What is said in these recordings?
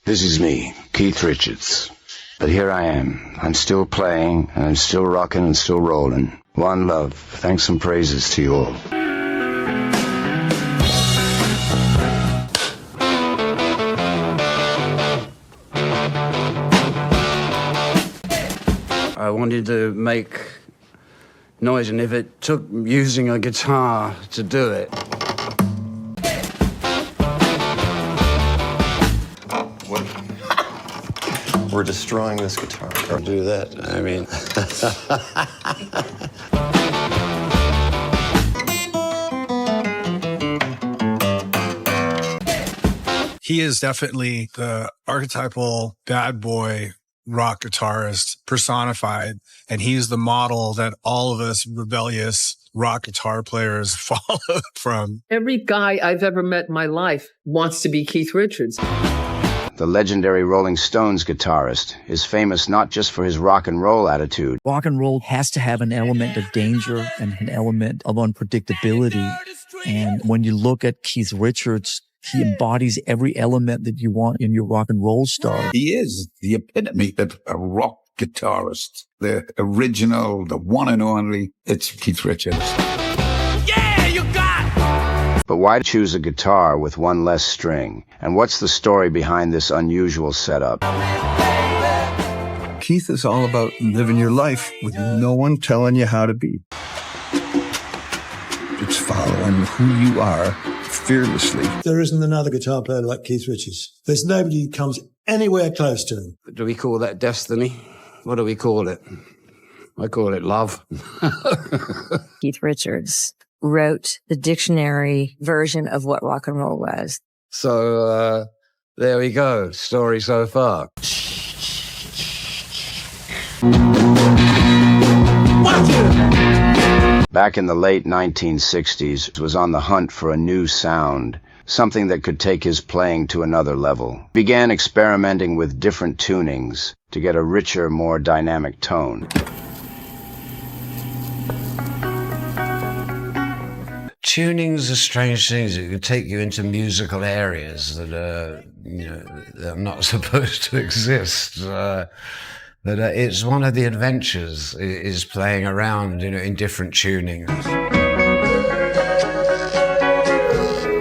This is me, Keith Richards. But here I am. I'm still playing, and I'm still rocking and still rolling. One love. Thanks and praises to you all. I wanted to make noise, and if it took using a guitar to do it. We're destroying this guitar. I'll do that. I mean... He is definitely the archetypal bad boy rock guitarist personified, and he's the model that all of us rebellious rock guitar players follow from. Every guy I've ever met in my life wants to be Keith Richards. The legendary Rolling Stones guitarist is famous not just for his rock and roll attitude. Rock and roll has to have an element of danger and an element of unpredictability. And when you look at Keith Richards, he embodies every element that you want in your rock and roll star. He is the epitome of a rock guitarist. The original, the one and only, it's Keith Richards. Yeah, you got! But why choose a guitar with one less string? And what's the story behind this unusual setup? Keith is all about living your life with no one telling you how to be. It's following who you are fearlessly. There isn't another guitar player like Keith Richards. There's nobody who comes anywhere close to him. Do we call that destiny? What do we call it? I call it love. Keith Richards wrote the dictionary version of what rock and roll was. So, there we go. Story so far. Back in the late 1960s, was on the hunt for a new sound, something that could take his playing to another level. Began experimenting with different tunings to get a richer, more dynamic tone. Tunings are strange things. It can take you into musical areas that are, that are not supposed to exist. But it's one of the adventures, is playing around, in different tunings.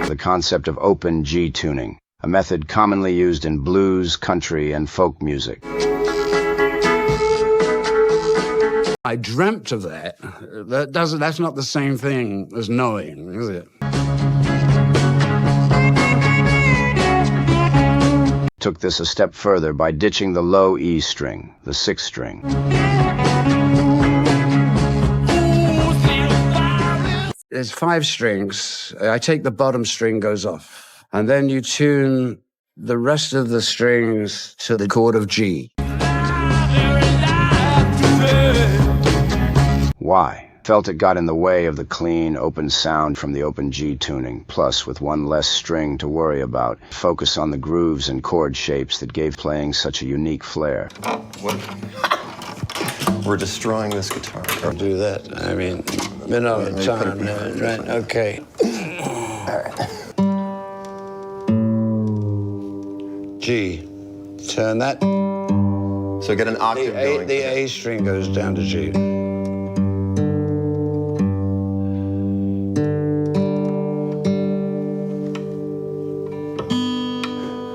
The concept of open G tuning, a method commonly used in blues, country, and folk music. I dreamt of that. That's not the same thing as knowing, is it? Took this a step further by ditching the low E string, the sixth string. There's 5 strings. I take the bottom string goes off, and then you tune the rest of the strings to the chord of G. Why? Felt it got in the way of the clean, open sound from the open G tuning, plus with one less string to worry about, focus on the grooves and chord shapes that gave playing such a unique flair. We're destroying this guitar. I'll do that. I mean, time, right? Okay. All right. G. Turn that. So get an octave going. The A string goes down to G.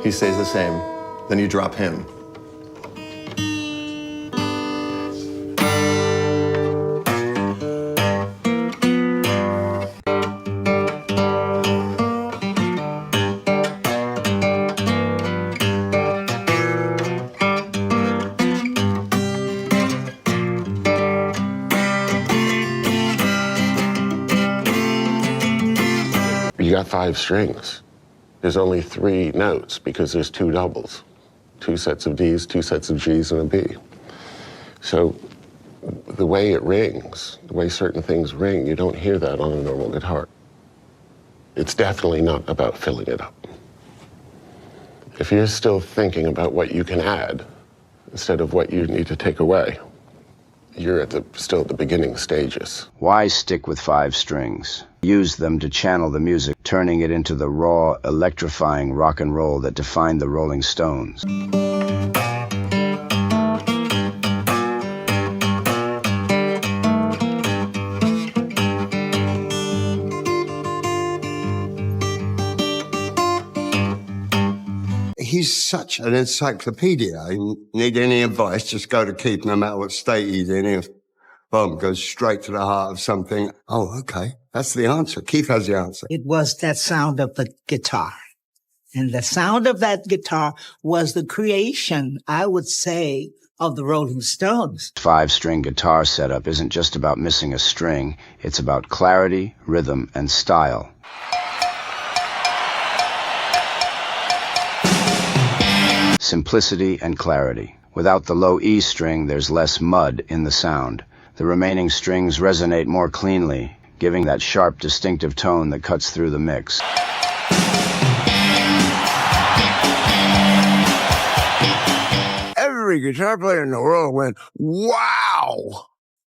He stays the same. Then you drop him. You got 5 strings. There's only 3 notes because there's 2 doubles. 2 sets of Ds, 2 sets of Gs, and a B. So the way it rings, the way certain things ring, you don't hear that on a normal guitar. It's definitely not about filling it up. If you're still thinking about what you can add instead of what you need to take away, you're still at the beginning stages. Why stick with 5 strings? Use them to channel the music, turning it into the raw, electrifying rock and roll that defined the Rolling Stones. He's such an encyclopedia. You need any advice, just go to Keith, no matter what state he's in. If boom, goes straight to the heart of something. Oh, okay. That's the answer. Keith has the answer. It was that sound of the guitar. And the sound of that guitar was the creation, I would say, of the Rolling Stones. 5-string guitar setup isn't just about missing a string. It's about clarity, rhythm, and style. Simplicity and clarity. Without the low E string, there's less mud in the sound. The remaining strings resonate more cleanly, giving that sharp, distinctive tone that cuts through the mix. Every guitar player in the world went, wow!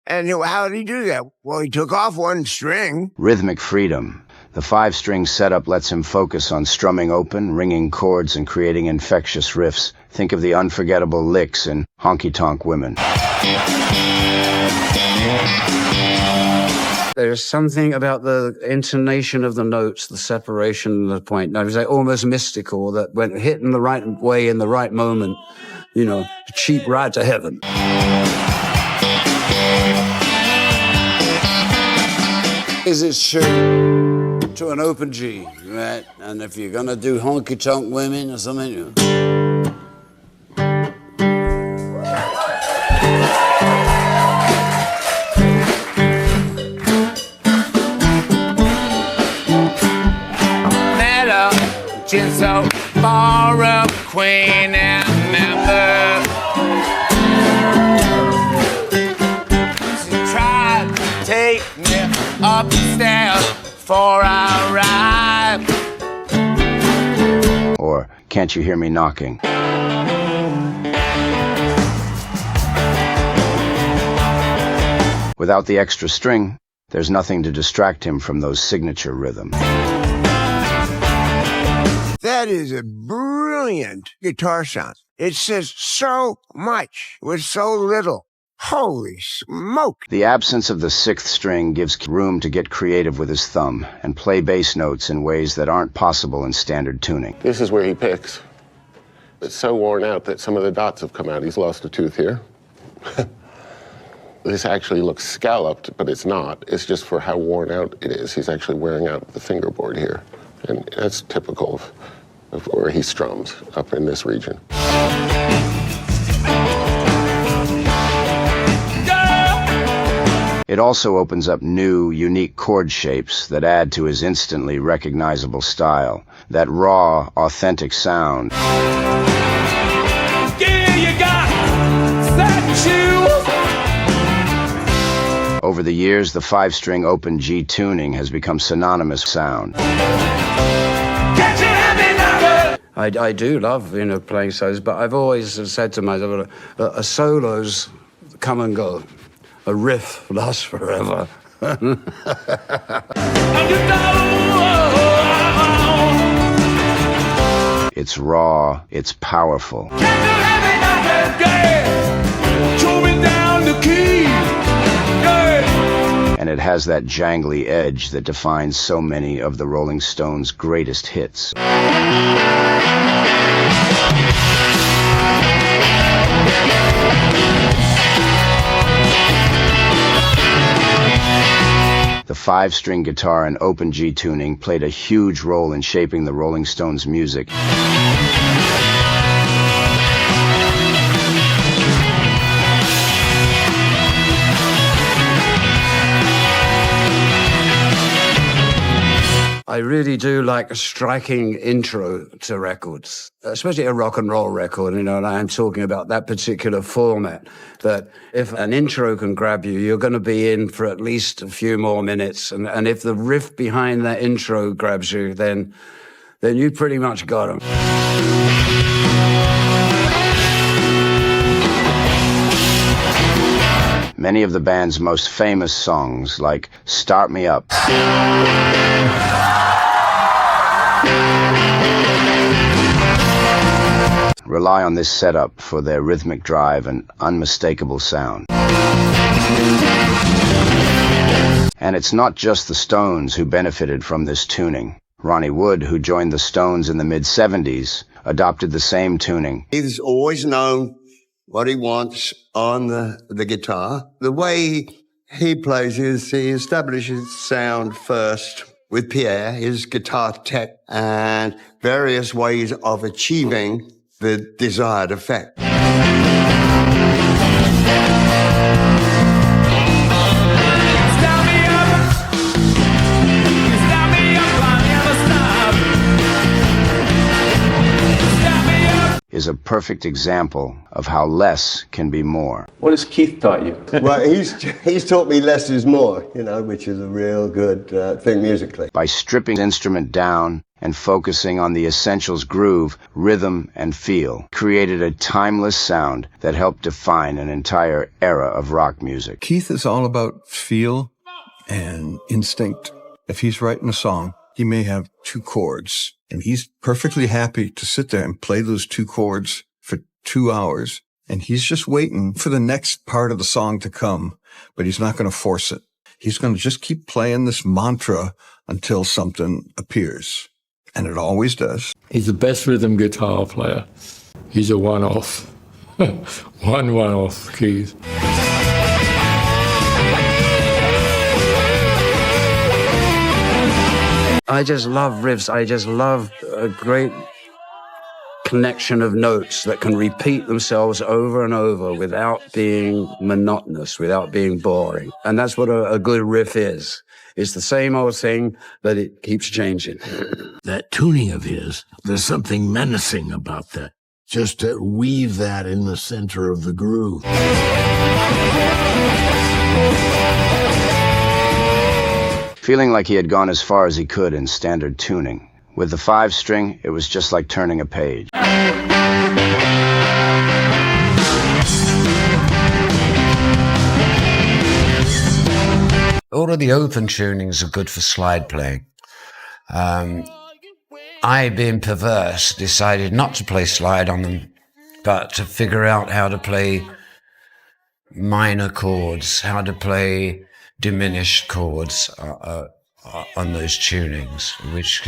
And how did he do that? Well, he took off one string. Rhythmic freedom. The 5-string setup lets him focus on strumming open, ringing chords, and creating infectious riffs. Think of the unforgettable licks in Honky Tonk Women. There's something about the intonation of the notes, the separation of the point. I would say almost mystical, that when hit in the right way in the right moment, you know, a cheap ride to heaven. Is it true? To an open G, right? And if you're gonna do Honky Tonk Women or something, you know. Just so far up, Queen and member. She tried to take me upstairs before I arrived. Or Can't You Hear Me Knocking? Without the extra string, there's nothing to distract him from those signature rhythms. That is a brilliant guitar sound. It says so much with so little. Holy smoke! The absence of the 6th string gives room to get creative with his thumb and play bass notes in ways that aren't possible in standard tuning. This is where he picks. It's so worn out that some of the dots have come out. He's lost a tooth here. This actually looks scalloped, but it's not. It's just for how worn out it is. He's actually wearing out the fingerboard here. And that's typical of where he strums, up in this region. It also opens up new, unique chord shapes that add to his instantly recognizable style, that raw, authentic sound. Yeah, you got satin shoes. Over the years, the 5-string open G tuning has become synonymous sound. I do love, you know, playing solos, but I've always said to myself, a solo's come and go. A riff lasts forever. It's raw, it's powerful. And it has that jangly edge that defines so many of the Rolling Stones' greatest hits. The 5-string guitar and open G tuning played a huge role in shaping the Rolling Stones' music. I really do like a striking intro to records, especially a rock and roll record, you know, and I'm talking about that particular format, that if an intro can grab you, you're going to be in for at least a few more minutes. And if the riff behind that intro grabs you, then you pretty much got them. many of the band's most famous songs, like Start Me Up, rely on this setup for their rhythmic drive and unmistakable sound. And it's not just the Stones who benefited from this tuning. Ronnie Wood, who joined the Stones in the mid-70s, adopted the same tuning. He's always known what he wants on the guitar. The way he plays is he establishes sound first with Pierre, his guitar tech, and various ways of achieving the desired effect. Is a perfect example of how less can be more. What has Keith taught you? Well, he's taught me less is more, you know, which is a real good thing musically. By stripping the instrument down and focusing on the essentials groove, rhythm, and feel, created a timeless sound that helped define an entire era of rock music. Keith is all about feel and instinct. If he's writing a song, he may have 2 chords, and he's perfectly happy to sit there and play those 2 chords for 2 hours, and he's just waiting for the next part of the song to come, but he's not going to force it. He's going to just keep playing this mantra until something appears, and it always does. He's the best rhythm guitar player. He's a one-off. One-off, Keith. I just love riffs. I just love a great connection of notes that can repeat themselves over and over without being monotonous, without being boring. And that's what a good riff is. It's the same old thing, but it keeps changing. That tuning of his, there's something menacing about that. Just to weave that in the center of the groove. Feeling like he had gone as far as he could in standard tuning. With the 5-string, it was just like turning a page. All of the open tunings are good for slide playing. I, being perverse, decided not to play slide on them, but to figure out how to play minor chords, how to play diminished chords on those tunings, which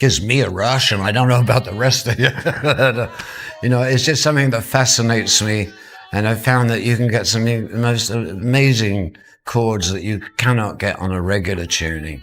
gives me a rush, and I don't know about the rest of you. You know, it's just something that fascinates me, and I've found that you can get some of the most amazing chords that you cannot get on a regular tuning.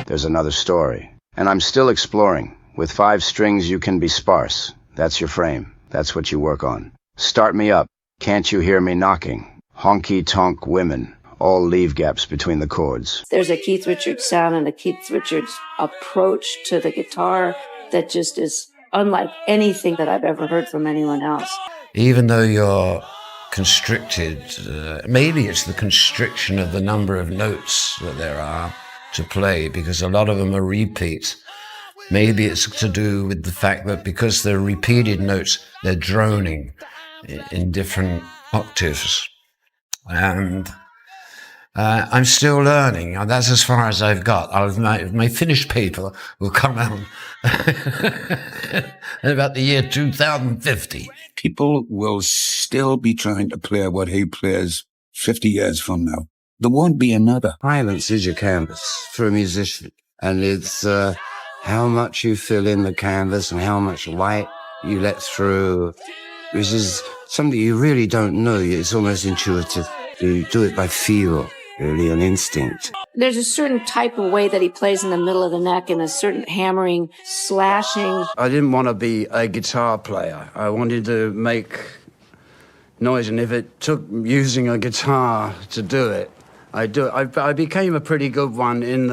There's another story. And I'm still exploring. With 5 strings, you can be sparse. That's your frame. That's what you work on. Start Me Up. Can't You Hear Me Knocking? Honky-tonk women. All leave gaps between the chords. There's a Keith Richards sound and a Keith Richards approach to the guitar that just is unlike anything that I've ever heard from anyone else. Even though you're constricted, maybe it's the constriction of the number of notes that there are to play, because a lot of them are repeats. Maybe it's to do with the fact that because they're repeated notes, they're droning in different octaves. And I'm still learning. That's as far as I've got. My finished paper will come out in about the year 2050. People will still be trying to play what he plays 50 years from now. There won't be another. Silence is your canvas for a musician. And it's how much you fill in the canvas and how much light you let through, which is something you really don't know. It's almost intuitive. You do it by feel, really, an instinct. There's a certain type of way that he plays in the middle of the neck and a certain hammering, slashing. I didn't want to be a guitar player. I wanted to make noise, and if it took using a guitar to do it, I do it. I became a pretty good one in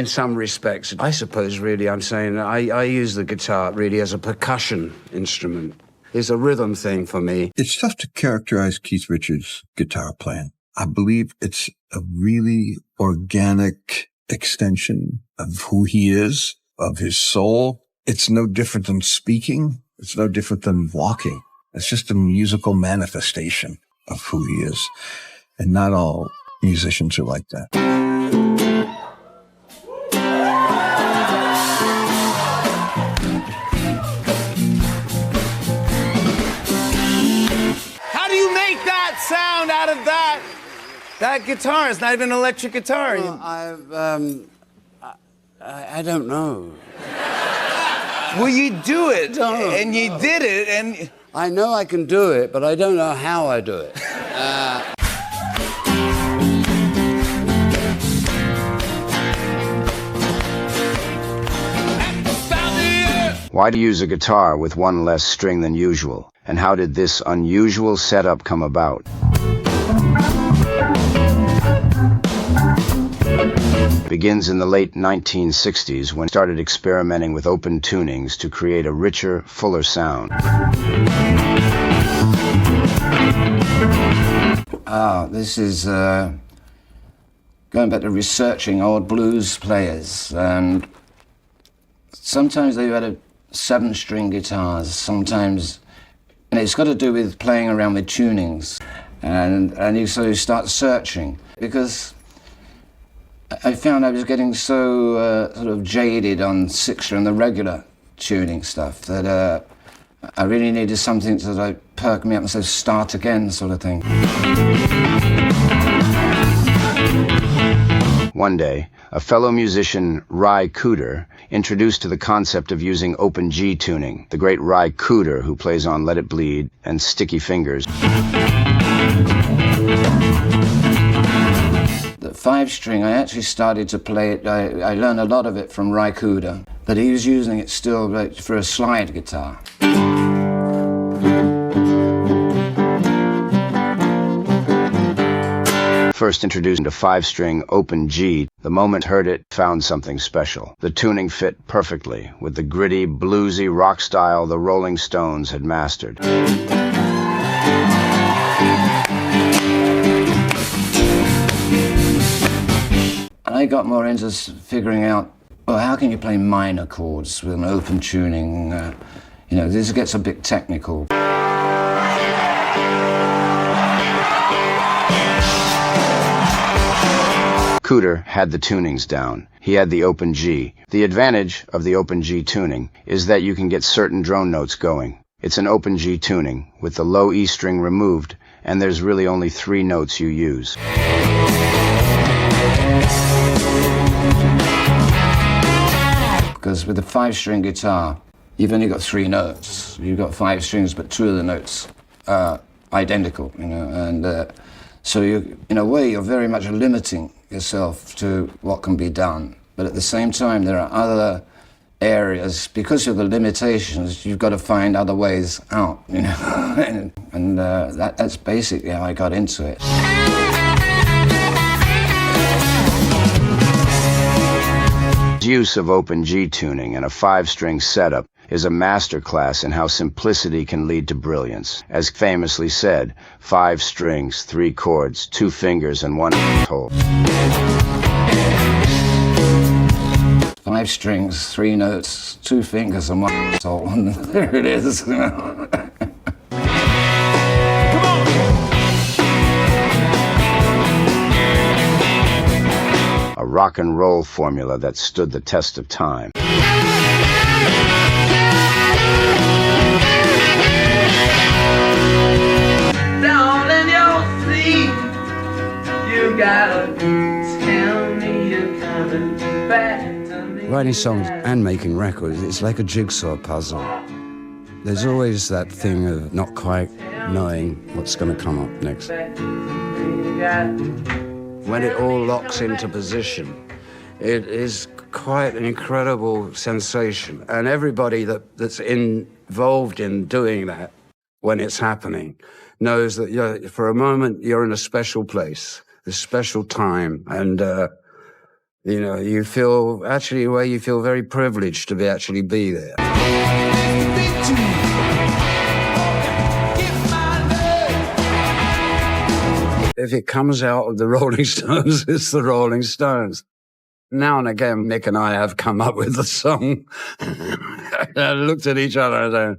some respects. I suppose, really, I'm saying I use the guitar really as a percussion instrument. It's a rhythm thing for me. It's tough to characterize Keith Richards' guitar playing. I believe it's a really organic extension of who he is, of his soul. It's no different than speaking. It's no different than walking. It's just a musical manifestation of who he is. And not all musicians are like that. How do you make that sound out of that guitar? It's not even an electric guitar. Well, I don't know. Well, you do it, and you did it, and... I know I can do it, but I don't know how I do it. Why do you use a guitar with one less string than usual? And how did this unusual setup come about? It begins in the late 1960s when he started experimenting with open tunings to create a richer, fuller sound. This is going back to researching old blues players, and sometimes they've had a 7-string guitars, sometimes, and it's got to do with playing around with tunings, and you start searching, because I found I was getting so sort of jaded on 6-string, the regular tuning stuff, that I really needed something to like perk me up and say start again sort of thing. One day, a fellow musician, Ry Cooder, introduced to the concept of using open G tuning, the great Ry Cooder, who plays on Let It Bleed and Sticky Fingers. The 5-string, I actually started to play it, I learned a lot of it from Ry Cooder, but he was using it still like, for a slide guitar. First introduced a 5-string open G, the moment heard it, found something special. The tuning fit perfectly with the gritty, bluesy rock style the Rolling Stones had mastered. I got more into figuring out, well, how can you play minor chords with an open tuning? This gets a bit technical. Cooder had the tunings down. He had the open G. The advantage of the open G tuning is that you can get certain drone notes going. It's an open G tuning with the low E string removed, and there's really only 3 notes you use. Because with a 5-string guitar, you've only got 3 notes. You've got 5 strings, but 2 of the notes are identical, and so you, in a way, you're very much limiting yourself to what can be done. But at the same time, there are other areas, because of the limitations, you've got to find other ways out, and that's basically how I got into it. Use of open G tuning and a 5-string setup is a masterclass in how simplicity can lead to brilliance. As famously said, 5 strings, 3 chords, 2 fingers, and 1 hole. 5 strings, 3 notes, 2 fingers, and 1 hole. There it is. A rock and roll formula that stood the test of time. Down in your sleep, you gotta tell me you're coming back to me. Writing songs and making records, it's like a jigsaw puzzle. There's always that thing of not quite knowing what's going to come up next. When it all locks into position, it is quite an incredible sensation. And everybody that's involved in doing that, when it's happening, knows that for a moment you're in a special place, a special time, and you feel very privileged to actually be there. If it comes out of the Rolling Stones, it's the Rolling Stones. Now and again, Mick and I have come up with a song. I looked at each other and said,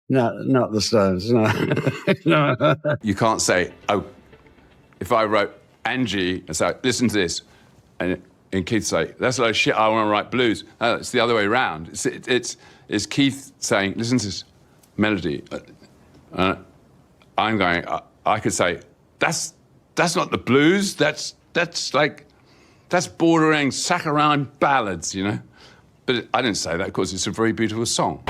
no, not the Stones, no. No. You can't say, oh, if I wrote Angie and say, listen to this, and Keith say, that's a lot of shit, I want to write blues. No, it's the other way around. It's Keith saying, listen to this melody. I'm going, I could say, that's not the blues, that's bordering saccharine ballads, you know? But I didn't say that because it's a very beautiful song.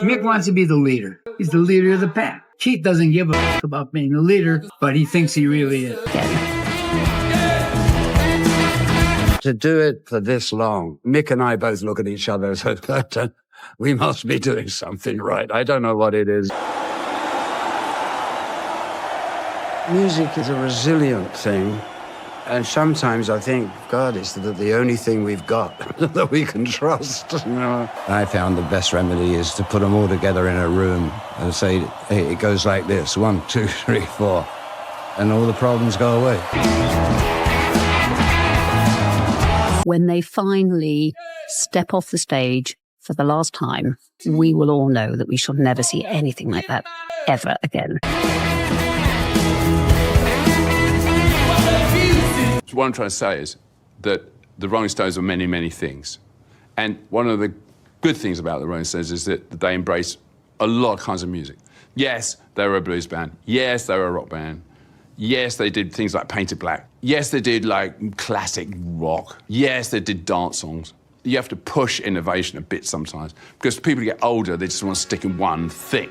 Mick wants to be the leader. He's the leader of the pack. Keith doesn't give a fuck about being the leader, but he thinks he really is. To do it for this long, Mick and I both look at each other and say, we must be doing something right. I don't know what it is. Music is a resilient thing. And sometimes I think, God, it's the only thing we've got that we can trust. You know? I found the best remedy is to put them all together in a room and say, hey, it goes like this, 1, 2, 3, 4, and all the problems go away. When they finally step off the stage for the last time, we will all know that we shall never see anything like that ever again. What I'm trying to say is that the Rolling Stones are many, many things. And one of the good things about the Rolling Stones is that they embrace a lot of kinds of music. Yes, they were a blues band. Yes, they were a rock band. Yes, they did things like Painted Black. Yes, they did like classic rock. Yes, they did dance songs. You have to push innovation a bit sometimes because people get older, they just want to stick in one thing.